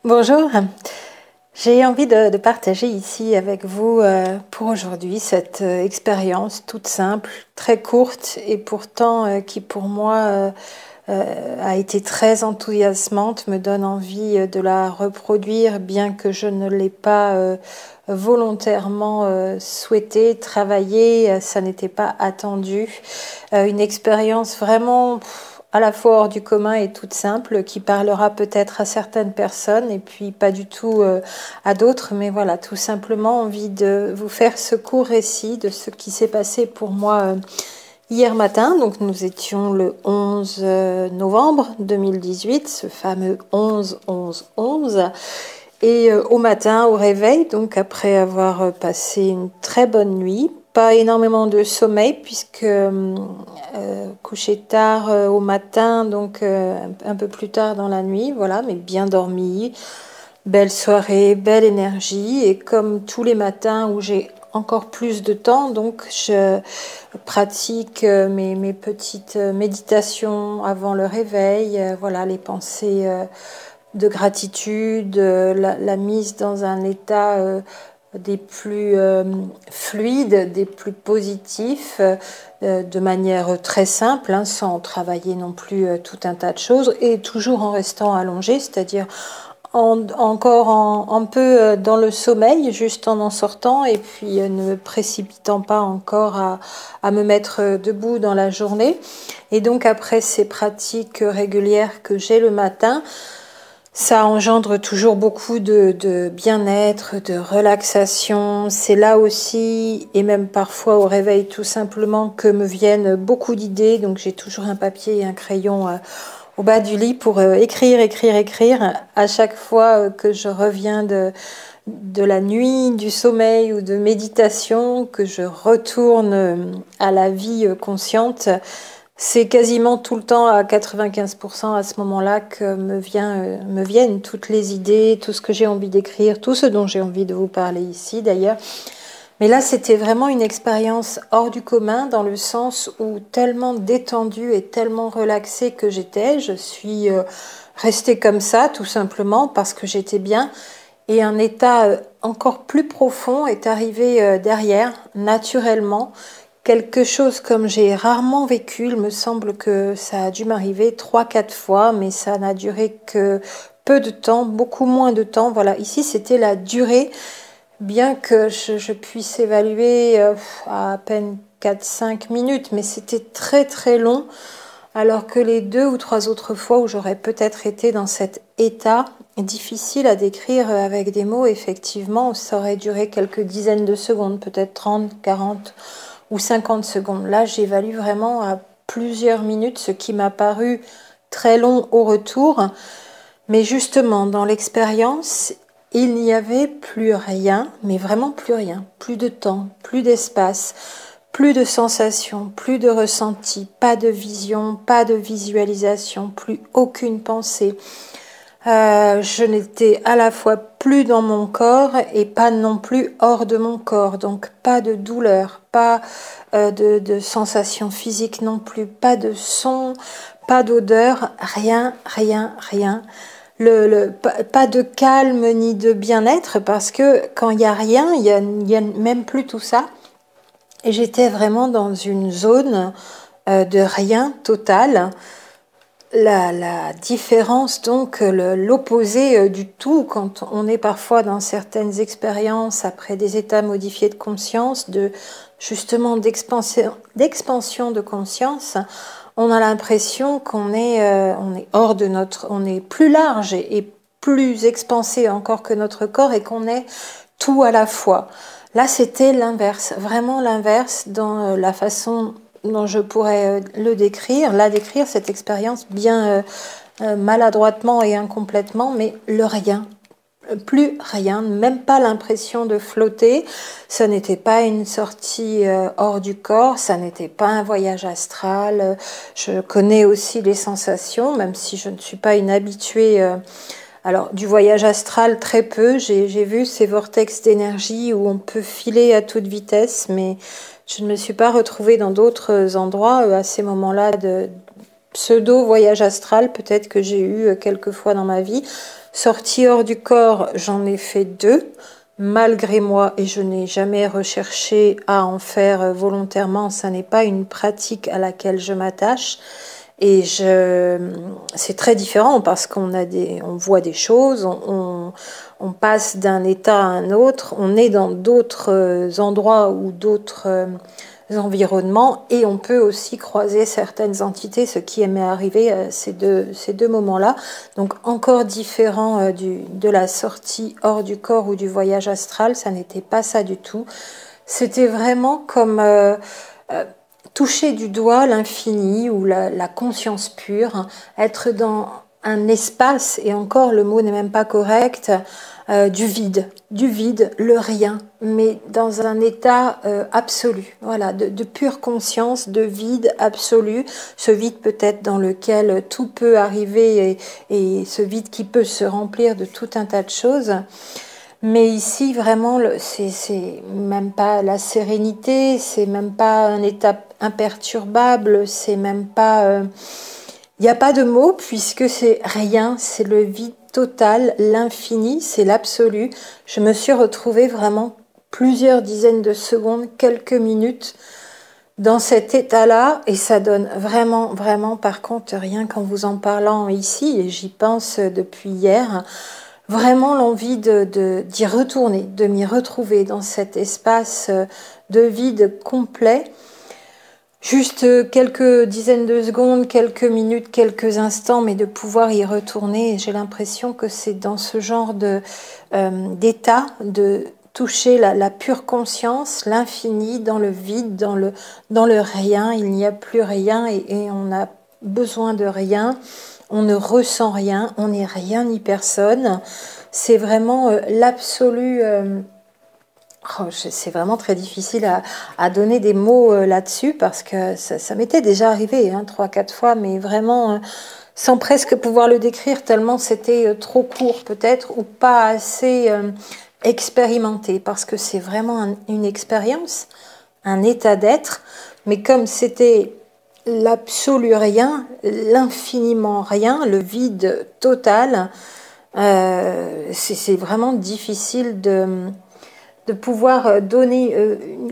Bonjour, j'ai envie de partager ici avec vous pour aujourd'hui cette expérience toute simple, très courte et pourtant qui pour moi a été très enthousiasmante, me donne envie de la reproduire bien que je ne l'ai pas volontairement souhaité, travaillé, ça n'était pas attendu. Une expérience vraiment à la fois hors du commun et toute simple, qui parlera peut-être à certaines personnes et puis pas du tout à d'autres, mais voilà, tout simplement envie de vous faire ce court récit de ce qui s'est passé pour moi hier matin. Donc nous étions le 11 novembre 2018, ce fameux 11-11-11. Et au matin, au réveil, donc après avoir passé une très bonne nuit, pas énormément de sommeil puisque couché tard au matin, donc un peu plus tard dans la nuit, voilà, mais bien dormi, belle soirée, belle énergie. Et comme tous les matins où j'ai encore plus de temps, donc je pratique mes petites méditations avant le réveil, voilà, les pensées de gratitude, la mise dans un état des plus fluides, des plus positifs, de manière très simple, hein, sans travailler non plus tout un tas de choses, et toujours en restant allongé, c'est-à-dire encore un peu dans le sommeil, juste en sortant, et puis ne me précipitant pas encore à me mettre debout dans la journée. Et donc après ces pratiques régulières que j'ai le matin, ça engendre toujours beaucoup de bien-être, de relaxation. C'est là aussi, et même parfois au réveil tout simplement, que me viennent beaucoup d'idées. Donc j'ai toujours un papier et un crayon au bas du lit pour écrire. À chaque fois que je reviens de la nuit, du sommeil ou de méditation, que je retourne à la vie consciente, c'est quasiment tout le temps à 95% à ce moment-là que me viennent toutes les idées, tout ce que j'ai envie d'écrire, tout ce dont j'ai envie de vous parler ici d'ailleurs. Mais là, c'était vraiment une expérience hors du commun dans le sens où tellement détendue et tellement relaxée que j'étais, je suis restée comme ça tout simplement parce que j'étais bien. Et un état encore plus profond est arrivé derrière, naturellement. Quelque chose comme j'ai rarement vécu, il me semble que ça a dû m'arriver 3, 4 fois, mais ça n'a duré que peu de temps, beaucoup moins de temps. Voilà, ici c'était la durée, bien que je puisse évaluer à peine 4, 5 minutes, mais c'était très très long, alors que les 2 ou 3 autres fois où j'aurais peut-être été dans cet état, difficile à décrire avec des mots, effectivement, ça aurait duré quelques dizaines de secondes, peut-être 30, 40 ou 50 secondes. Là, j'évalue vraiment à plusieurs minutes, ce qui m'a paru très long au retour. Mais justement, dans l'expérience, il n'y avait plus rien, mais vraiment plus rien. Plus de temps, plus d'espace, plus de sensations, plus de ressenti, pas de vision, pas de visualisation, plus aucune pensée. Je n'étais à la fois plus dans mon corps et pas non plus hors de mon corps, donc pas de douleur, pas de sensations physiques non plus, pas de son, pas d'odeur, rien, rien, rien. Pas de calme ni de bien-être parce que quand il y a rien, il y a même plus tout ça. Et j'étais vraiment dans une zone de rien total. La différence, donc l'opposé du tout, quand on est parfois dans certaines expériences après des états modifiés de conscience, de justement d'expansion de conscience, on a l'impression on est hors de on est plus large et plus expansé encore que notre corps et qu'on est tout à la fois. Là, c'était l'inverse, vraiment l'inverse dans la façon dont je pourrais la décrire, cette expérience bien maladroitement et incomplètement, mais le rien, plus rien, même pas l'impression de flotter. Ça n'était pas une sortie hors du corps, ça n'était pas un voyage astral. Je connais aussi les sensations, même si je ne suis pas une habituée. Alors, du voyage astral, très peu. J'ai vu ces vortex d'énergie où on peut filer à toute vitesse, mais je ne me suis pas retrouvée dans d'autres endroits à ces moments-là de pseudo-voyage astral, peut-être que j'ai eu quelques fois dans ma vie. Sortie hors du corps, j'en ai fait 2, malgré moi, et je n'ai jamais recherché à en faire volontairement. Ça n'est pas une pratique à laquelle je m'attache. Et c'est très différent parce on voit des choses, on passe d'un état à un autre, on est dans d'autres endroits ou d'autres environnements et on peut aussi croiser certaines entités, ce qui m'est arrivé ces deux moments-là. Donc encore différent de la sortie hors du corps ou du voyage astral, ça n'était pas ça du tout. C'était vraiment comme toucher du doigt l'infini ou la conscience pure, être dans un espace, et encore le mot n'est même pas correct, du vide, le rien, mais dans un état absolu, voilà, de pure conscience, de vide absolu, ce vide peut-être dans lequel tout peut arriver et ce vide qui peut se remplir de tout un tas de choses. Mais ici, vraiment, c'est même pas la sérénité, c'est même pas un état imperturbable, c'est même pas... Il n'y a pas de mots puisque c'est rien, c'est le vide total, l'infini, c'est l'absolu. Je me suis retrouvée vraiment plusieurs dizaines de secondes, quelques minutes dans cet état-là, et ça donne vraiment, vraiment, par contre, rien qu'en vous en parlant ici, et j'y pense depuis hier, vraiment l'envie d'y retourner, de m'y retrouver dans cet espace de vide complet. Juste quelques dizaines de secondes, quelques minutes, quelques instants, mais de pouvoir y retourner. Et j'ai l'impression que c'est dans ce genre d'état de toucher la pure conscience, l'infini, dans le vide, dans le rien. Il n'y a plus rien et on a besoin de rien. On ne ressent rien, on n'est rien ni personne. C'est vraiment l'absolu. C'est vraiment très difficile à donner des mots là-dessus parce que ça m'était déjà arrivé 3-4 fois, mais vraiment sans presque pouvoir le décrire tellement c'était trop court peut-être ou pas assez expérimenté, parce que c'est vraiment une expérience, un état d'être, mais comme c'était l'absolu rien, l'infiniment rien, le vide total, c'est vraiment difficile de pouvoir donner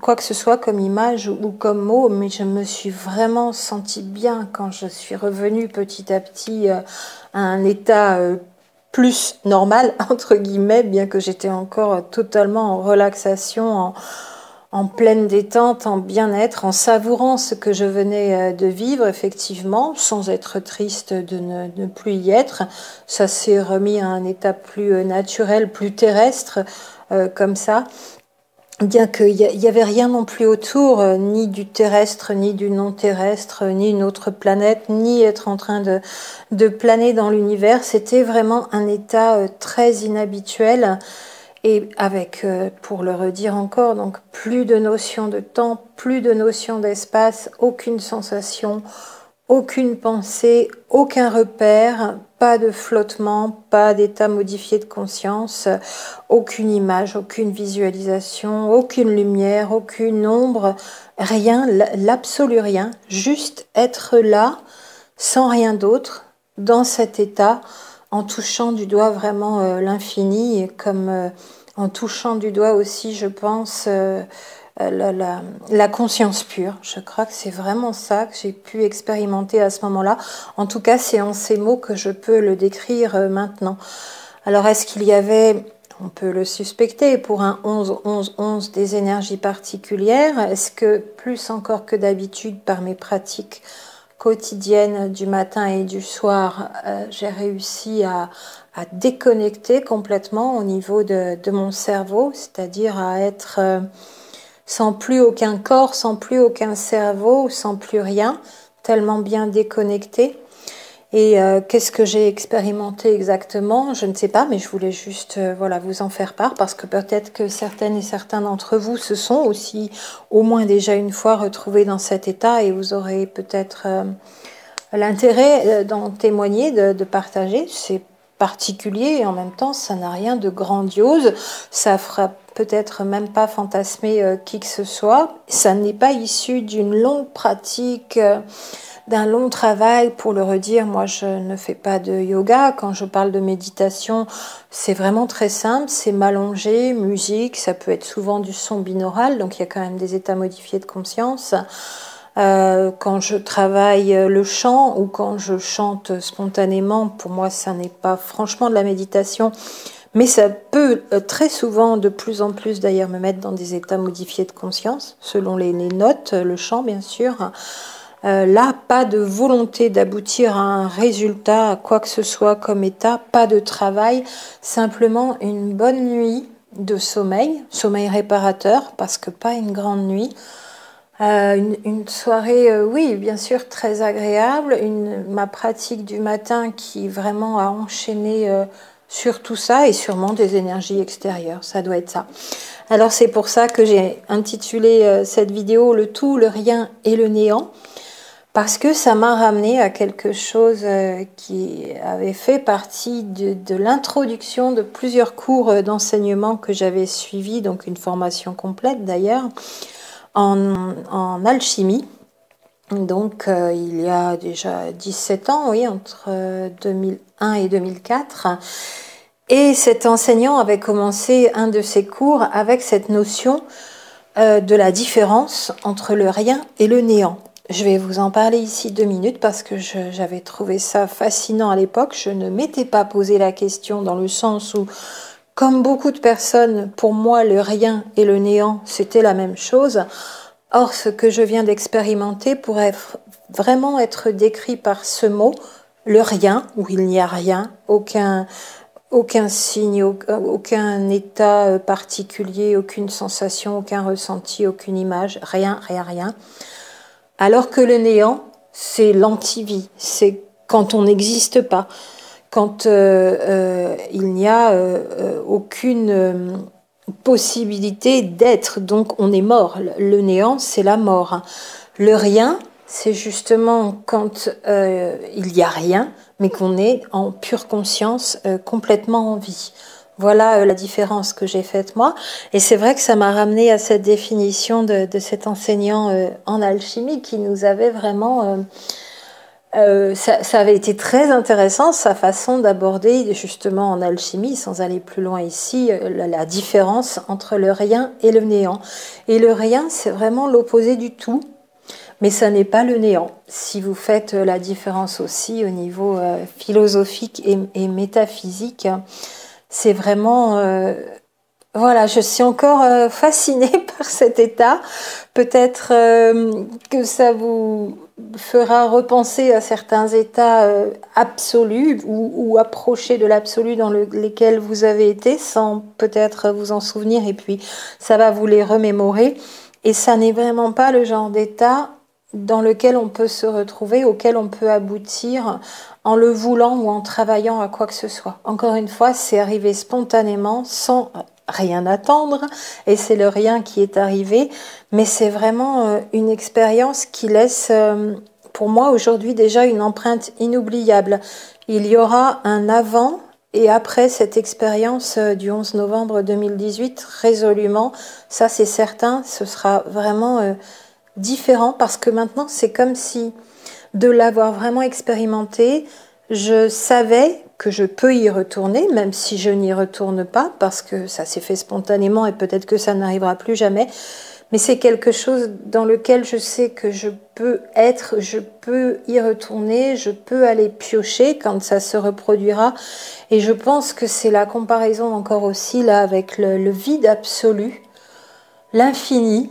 quoi que ce soit comme image ou comme mot, mais je me suis vraiment sentie bien quand je suis revenue petit à petit à un état plus normal, entre guillemets, bien que j'étais encore totalement en relaxation, en pleine détente, en bien-être, en savourant ce que je venais de vivre, effectivement, sans être triste de ne plus y être. Ça s'est remis à un état plus naturel, plus terrestre, comme ça. Bien qu'il y avait rien non plus autour, ni du terrestre, ni du non-terrestre, ni une autre planète, ni être en train de planer dans l'univers. C'était vraiment un état très inhabituel. Et avec, pour le redire encore, donc plus de notion de temps, plus de notion d'espace, aucune sensation, aucune pensée, aucun repère, pas de flottement, pas d'état modifié de conscience, aucune image, aucune visualisation, aucune lumière, aucune ombre, rien, l'absolu rien, juste être là, sans rien d'autre, dans cet état, en touchant du doigt vraiment l'infini, et comme en touchant du doigt aussi, je pense, la conscience pure. Je crois que c'est vraiment ça que j'ai pu expérimenter à ce moment-là. En tout cas, c'est en ces mots que je peux le décrire maintenant. Alors, est-ce qu'il y avait, on peut le suspecter, pour un 11-11-11 des énergies particulières? Est-ce que, plus encore que d'habitude, par mes pratiques quotidiennes du matin et du soir, j'ai réussi à déconnecter complètement au niveau de mon cerveau, c'est-à-dire à être sans plus aucun corps, sans plus aucun cerveau, sans plus rien, tellement bien déconnecté. Et qu'est-ce que j'ai expérimenté exactement? Je ne sais pas, mais je voulais juste vous en faire part, parce que peut-être que certaines et certains d'entre vous se sont aussi au moins déjà une fois retrouvés dans cet état, et vous aurez peut-être l'intérêt d'en témoigner, de partager. C'est particulier et en même temps ça n'a rien de grandiose, ça fera peut-être même pas fantasmer qui que ce soit, ça n'est pas issu d'une longue pratique d'un long travail. Pour le redire, moi je ne fais pas de yoga. Quand je parle de méditation, c'est vraiment très simple, c'est m'allonger, musique, ça peut être souvent du son binaural, donc il y a quand même des états modifiés de conscience. Quand je travaille le chant ou quand je chante spontanément, pour moi ça n'est pas franchement de la méditation, mais ça peut très souvent, de plus en plus d'ailleurs, me mettre dans des états modifiés de conscience, selon les notes, le chant bien sûr. Là, pas de volonté d'aboutir à un résultat, à quoi que ce soit comme état, pas de travail, simplement une bonne nuit de sommeil, sommeil réparateur, parce que pas une grande nuit. Une soirée, oui, bien sûr, très agréable. Ma pratique du matin qui vraiment a enchaîné sur tout ça et sûrement des énergies extérieures. Ça doit être ça. Alors c'est pour ça que j'ai intitulé cette vidéo Le tout, le rien et le néant. Parce que ça m'a ramené à quelque chose qui avait fait partie de l'introduction de plusieurs cours d'enseignement que j'avais suivis, donc une formation complète d'ailleurs, en alchimie. Donc il y a déjà 17 ans, oui, entre 2001 et 2004. Et cet enseignant avait commencé un de ses cours avec cette notion de la différence entre le rien et le néant. Je vais vous en parler ici 2 minutes parce que j'avais trouvé ça fascinant à l'époque. Je ne m'étais pas posé la question dans le sens où, comme beaucoup de personnes, pour moi, le rien et le néant, c'était la même chose. Or, ce que je viens d'expérimenter pourrait vraiment être décrit par ce mot, le rien, où il n'y a rien, aucun signe, aucun état particulier, aucune sensation, aucun ressenti, aucune image, rien, rien, rien. Alors que le néant, c'est l'antivie, c'est quand on n'existe pas, quand il n'y a aucune possibilité d'être, donc on est mort. Le néant, c'est la mort. Le rien, c'est justement quand il n'y a rien, mais qu'on est en pure conscience, complètement en vie. Voilà la différence que j'ai faite moi. Et c'est vrai que ça m'a ramené à cette définition de cet enseignant en alchimie qui nous avait vraiment... ça avait été très intéressant, sa façon d'aborder justement en alchimie, sans aller plus loin ici, la différence entre le rien et le néant. Et le rien, c'est vraiment l'opposé du tout. Mais ça n'est pas le néant. Si vous faites la différence aussi au niveau philosophique et métaphysique, c'est vraiment... voilà, je suis encore fascinée par cet état. Peut-être que ça vous fera repenser à certains états absolus ou approchés de l'absolu dans lesquels vous avez été sans peut-être vous en souvenir et puis ça va vous les remémorer. Et ça n'est vraiment pas le genre d'état dans lequel on peut se retrouver, auquel on peut aboutir en le voulant ou en travaillant à quoi que ce soit. Encore une fois, c'est arrivé spontanément, sans rien attendre, et c'est le rien qui est arrivé, mais c'est vraiment une expérience qui laisse, pour moi aujourd'hui déjà, une empreinte inoubliable. Il y aura un avant et après cette expérience du 11 novembre 2018, résolument, ça c'est certain, ce sera vraiment... différent parce que maintenant c'est comme si de l'avoir vraiment expérimenté, je savais que je peux y retourner, même si je n'y retourne pas parce que ça s'est fait spontanément et peut-être que ça n'arrivera plus jamais, mais c'est quelque chose dans lequel je sais que je peux être, je peux y retourner, je peux aller piocher quand ça se reproduira et je pense que c'est la comparaison encore aussi là avec le vide absolu, l'infini,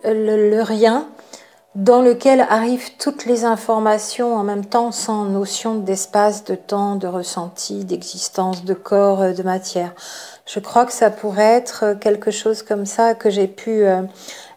le rien, dans lequel arrivent toutes les informations en même temps sans notion d'espace, de temps, de ressenti, d'existence, de corps, de matière. Je crois que ça pourrait être quelque chose comme ça que j'ai pu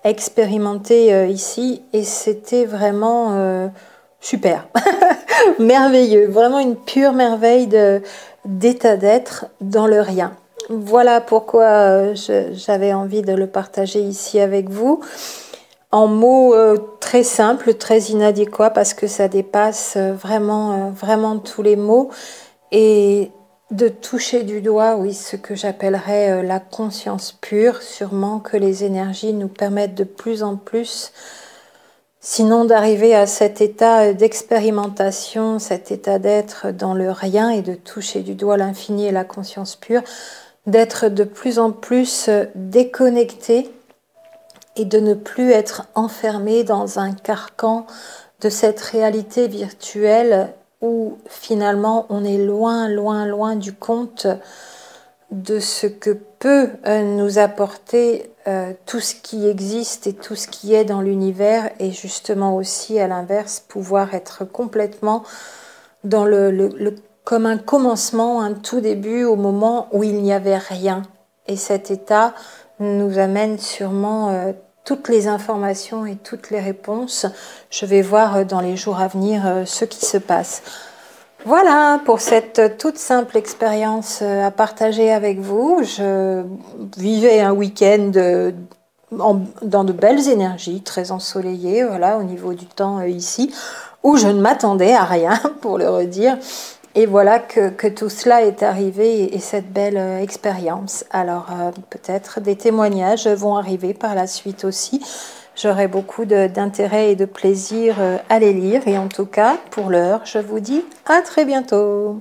expérimenter ici et c'était vraiment super, merveilleux, vraiment une pure merveille d'état d'être dans le rien. Voilà pourquoi j'avais envie de le partager ici avec vous. En mots très simples, très inadéquats parce que ça dépasse vraiment tous les mots et de toucher du doigt, oui, ce que j'appellerais la conscience pure, sûrement que les énergies nous permettent de plus en plus Sinon, d'arriver à cet état d'expérimentation, cet état d'être dans le rien et de toucher du doigt l'infini et la conscience pure, d'être de plus en plus déconnecté et de ne plus être enfermé dans un carcan de cette réalité virtuelle où finalement on est loin, loin, loin du compte de ce que peut nous apporter tout ce qui existe et tout ce qui est dans l'univers, et justement aussi à l'inverse pouvoir être complètement dans comme un commencement, un tout début au moment où il n'y avait rien. Et cet état nous amène sûrement toutes les informations et toutes les réponses. Je vais voir dans les jours à venir ce qui se passe. Voilà pour cette toute simple expérience à partager avec vous. Je vivais un week-end dans de belles énergies, très ensoleillées, voilà, au niveau du temps ici, où je ne m'attendais à rien, pour le redire. Et voilà que tout cela est arrivé et cette belle expérience. Alors peut-être des témoignages vont arriver par la suite aussi. J'aurai beaucoup d'intérêt et de plaisir à les lire. Et en tout cas, pour l'heure, je vous dis à très bientôt.